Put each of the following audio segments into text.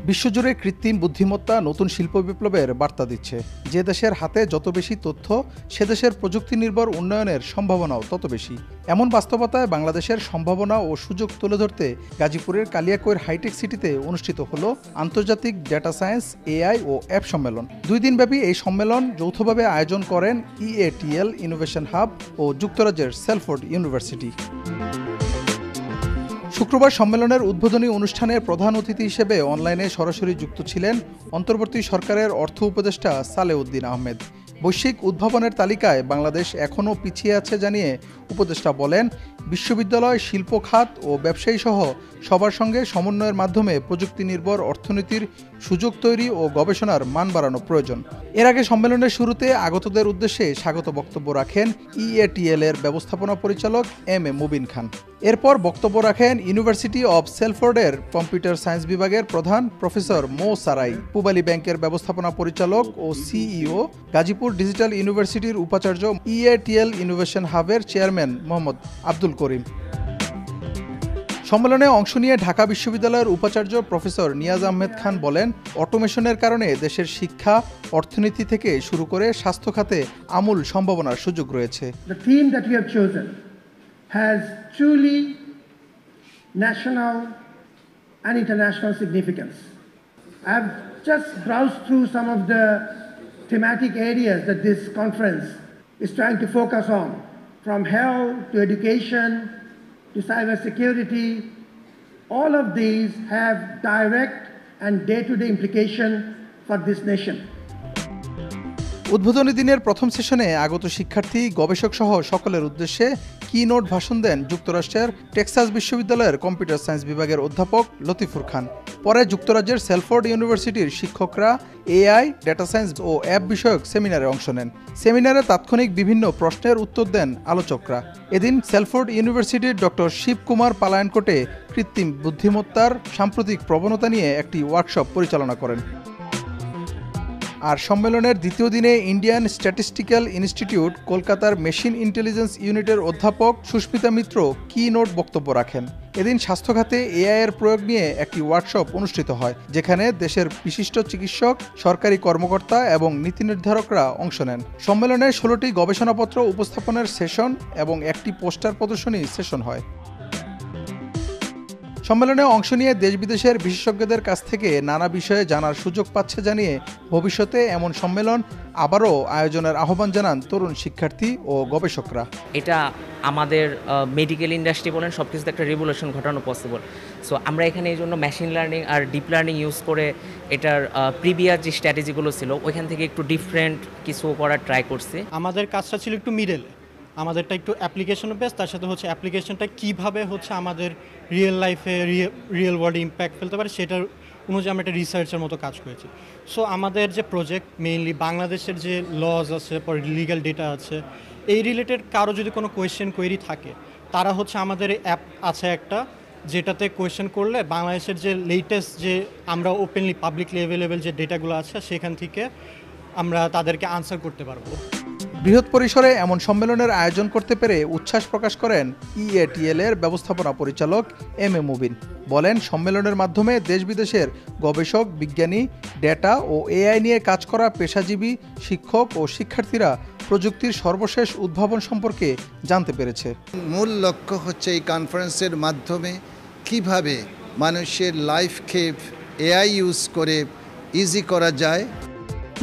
বিশ্বজুড়ে কৃত্রিম বুদ্ধিমত্তা নতুন শিল্প বিপ্লবের বার্তা দিচ্ছে। যে দেশের হাতে যত বেশি তথ্য, সে দেশের প্রযুক্তি নির্ভর উন্নয়নের সম্ভাবনাও তত বেশি। এমন বাস্তবতায় বাংলাদেশের সম্ভাবনা ও সুযোগ তুলে ধরতে গাজীপুরের কালিয়াকৈর হাইটেক সিটিতে অনুষ্ঠিত হলো আন্তর্জাতিক ডেটা সায়েন্স, এআই ও অ্যাপ সম্মেলন। 2 দিনব্যাপী এই সম্মেলন যৌথভাবে আয়োজন করেন EATL ইনোভেশন হাব ও যুক্তরাজ্যের সেলফোর্ড ইউনিভার্সিটি। শুক্রবার সম্মেলনের উদ্বোধনী অনুষ্ঠানে প্রধান অতিথি হিসেবে অনলাইনে সরাসরি যুক্ত ছিলেন অন্তর্বর্তী সরকারের অর্থ উপদেষ্টা সালেউদ্দিন আহমেদ। বৈশ্বিক উদ্ভাবনের তালিকায় বাংলাদেশ এখনও পিছিয়ে আছে জানিয়ে উপদেষ্টা বলেন, বিশ্ববিদ্যালয়, শিল্প খাত ও ব্যবসায়ী সহ সবার সঙ্গে সমন্বয়ের মাধ্যমে প্রযুক্তি নির্ভর অর্থনীতির সুযোগ তৈরি ও গবেষণার মান বাড়ানো প্রয়োজন। এর আগে সম্মেলনের শুরুতে আগতদের উদ্দেশ্যে স্বাগত বক্তব্য রাখেন EATL এর ব্যবস্থাপনা পরিচালক M.A. মুবিন খান। এরপর বক্তব্য রাখেন ইউনিভার্সিটি অব সেলফোর্ডের কম্পিউটার সায়েন্স বিভাগের প্রধান প্রফেসর মো সারাই, পূবালী ব্যাংকের ব্যবস্থাপনা পরিচালক ও CEO, গাজীপুর ডিজিটাল ইউনিভার্সিটির উপাচার্য, EATL ইনোভেশন হাবের চেয়ারম্যান মোহাম্মদ আব্দুল করিম। সম্মেলনে অংশ নিয়ে ঢাকা বিশ্ববিদ্যালয়ের উপাচার্য প্রফেসর নিয়াজ আহমেদ খান বলেন, অটোমেশনের কারণে দেশের শিক্ষা, অর্থনীতি থেকে শুরু করে স্বাস্থ্য খাতে আমূল সম্ভাবনার সুযোগ রয়েছে। The theme that we have chosen has truly national and international significance. I have just browsed through some of the thematic areas that this conference is trying to focus on, from health to education to cybersecurity. All of these have direct and day-to-day implication for this nation. উদ্বোধনী দিনের প্রথম সেশনে আগত শিক্ষার্থী, গবেষক সহ সকলের উদ্দেশ্যে কি-নোট ভাষণ দেন যুক্তরাষ্ট্রের টেক্সাস বিশ্ববিদ্যালয়ের কম্পিউটার সায়েন্স বিভাগের অধ্যাপক লতিফুর খান। পরে যুক্তরাজ্যের সেলফোর্ড ইউনিভার্সিটির শিক্ষকরা AI, ডেটা সায়েন্স ও অ্যাপ বিষয়ক সেমিনারে অংশ নেন। সেমিনারে তাৎক্ষণিক বিভিন্ন প্রশ্নের উত্তর দেন আলোচকরা। এদিন সেলফোর্ড ইউনিভার্সিটির ডক্টর শিবকুমার পালায়নকোটে কৃত্রিম বুদ্ধিমত্তার সাম্প্রতিক প্রবণতা নিয়ে একটি ওয়ার্কশপ পরিচালনা করেন। আর সম্মেলনের দ্বিতীয় দিনে ইন্ডিয়ান স্ট্যাটিস্টিক্যাল ইনস্টিটিউট কলকাতার মেশিন ইন্টেলিজেন্স ইউনিটের অধ্যাপক সুস্মিতা মিত্র কি-নোট বক্তব্য রাখেন। এদিন স্বাস্থ্য খাতে AI এর প্রয়োগ নিয়ে একটি ওয়ার্কশপ অনুষ্ঠিত হয়, যেখানে দেশের বিশিষ্ট চিকিৎসক, সরকারি কর্মকর্তা এবং নীতি নির্ধারকরা অংশ নেন। সম্মেলনে 16টি গবেষণাপত্র উপস্থাপনের সেশন এবং একটি পোস্টার প্রদর্শনী সেশন হয়। সম্মেলনে অংশ নিয়ে দেশ বিদেশের বিশেষজ্ঞদের কাছ থেকে নানা বিষয়ে জানার সুযোগ পাচ্ছে জানিয়ে ভবিষ্যতে এমন সম্মেলন আবারও আয়োজনের আহ্বান জানান তরুণ শিক্ষার্থী ও গবেষকরা। এটা আমাদের মেডিকেল ইন্ডাস্ট্রি বলেন, সব কিছুতে একটা রেভলিউশন ঘটানো পসিবল। সো আমরা এখানে এই জন্য মেশিন লার্নিং আর ডিপ লার্নিং ইউজ করে এটার প্রিভিয়াস যে স্ট্র্যাটেজিগুলো ছিল ওইখান থেকে একটু ডিফারেন্ট কিছু করার ট্রাই করছি। আমাদের কাজটা ছিল একটু মিডলে, আমাদেরটা একটু অ্যাপ্লিকেশন বেস, তার সাথে হচ্ছে অ্যাপ্লিকেশনটা কীভাবে হচ্ছে আমাদের রিয়েল লাইফে রিয়েল ওয়ার্ল্ডে ইম্প্যাক্ট ফেলতে পারে সেটার অনুযায়ী আমরা একটা রিসার্চের মতো কাজ করেছি। সো আমাদের যে প্রজেক্ট মেইনলি বাংলাদেশের যে লজ আছে, পরে লিগ্যাল ডেটা আছে, এই রিলেটেড কারো যদি কোনো কোয়েরি থাকে, তারা হচ্ছে আমাদের অ্যাপ আছে একটা, যেটাতে কোয়েশ্চেন করলে বাংলাদেশের যে লেটেস্ট যে আমরা ওপেনলি পাবলিকলি অ্যাভেলেবেল যে ডেটাগুলো আছে সেখান থেকে আমরা তাদেরকে আনসার করতে পারবো। বৃহৎ পরিসরে এমন সম্মেলনের আয়োজন করতে পেরে উচ্ছ্বাস প্রকাশ করেন EATL এর ব্যবস্থাপনা পরিচালক M.A. মুবিন। বলেন, সম্মেলনের মাধ্যমে দেশ বিদেশের গবেষক, বিজ্ঞানী, ডেটা ও AI নিয়ে কাজ করা পেশাজীবী, শিক্ষক ও শিক্ষার্থীরা প্রযুক্তির সর্বশেষ উদ্ভাবন সম্পর্কে জানতে পেরেছে। মূল লক্ষ্য হচ্ছে এই কনফারেন্সের মাধ্যমে কিভাবে মানুষের লাইফকে AI ইউজ করে ইজি করা যায়।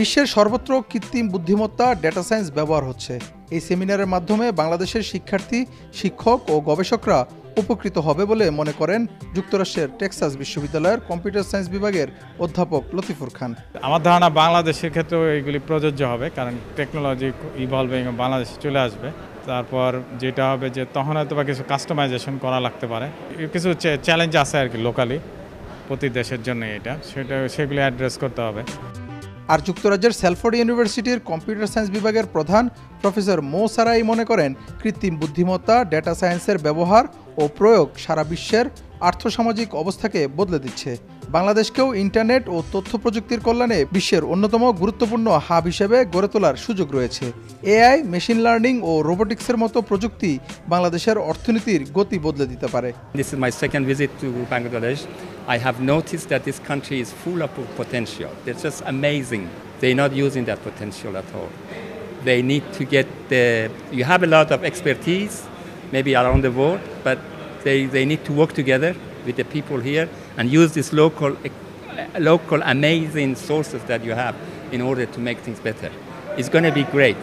বিশ্বের সর্বত্র কৃত্রিম বুদ্ধিমত্তা, ডেটা সায়েন্স ব্যবহার হচ্ছে। এই সেমিনারের মাধ্যমে বাংলাদেশের শিক্ষার্থী, শিক্ষক ও গবেষকরা উপকৃত হবে বলে মনে করেন যুক্তরাষ্ট্রের টেক্সাস বিশ্ববিদ্যালয়ের কম্পিউটার সায়েন্স বিভাগের অধ্যাপক লতিফুর খান। আমার ধারণা বাংলাদেশের ক্ষেত্রেও এইগুলি প্রযোজ্য হবে, কারণ টেকনোলজি ইভলভিং বাংলাদেশে চলে আসবে। তারপর যেটা হবে যে তখন হয়তো বা কিছু কাস্টমাইজেশন করা লাগতে পারে, কিছু চ্যালেঞ্জ আছে আর কি লোকালি প্রতি দেশের জন্য, সেগুলি অ্যাড্রেস করতে হবে। আর যুক্তরাজ্যের সেলফোর্ড ইউনিভার্সিটির কম্পিউটার সায়েন্স বিভাগের প্রধান প্রফেসর মো সারাই মনে করেন, কৃত্রিম বুদ্ধিমত্তা, ডেটা সায়েন্সের ব্যবহার ও প্রয়োগ সারা বিশ্বের আর্থসামাজিক অবস্থাকে বদলে দিচ্ছে। বাংলাদেশকেও ইন্টারনেট ও তথ্য প্রযুক্তির কল্যাণে বিশ্বের অন্যতম গুরুত্বপূর্ণ হাব হিসেবে গড়ে তোলার সুযোগ রয়েছে। এআই, মেশিন লার্নিং ও রোবোটিক্সের মতো প্রযুক্তি বাংলাদেশের অর্থনীতির গতি বদলে দিতে পারে। This is my second visit to Bangladesh. I have noticed that this country is full of potential. It's just amazing. They're not using that potential at all. They need to get you have a lot of expertise, maybe around the world, but they need to work together with the people here and use these local amazing sources that you have in order to make things better. It's going to be great.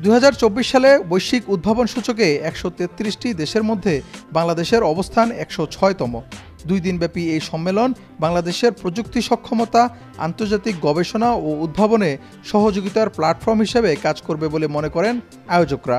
2024 সালে বৈশ্বিক উদ্ভাবন সূচকে 133টি দেশের মধ্যে বাংলাদেশের অবস্থান 106তম। 2 দিনব্যাপী এই সম্মেলন বাংলাদেশের প্রযুক্তি সক্ষমতা, আন্তর্জাতিক গবেষণা ও উদ্ভাবনে সহযোগিতার প্ল্যাটফর্ম হিসেবে কাজ করবে বলে মনে করেন আয়োজকরা।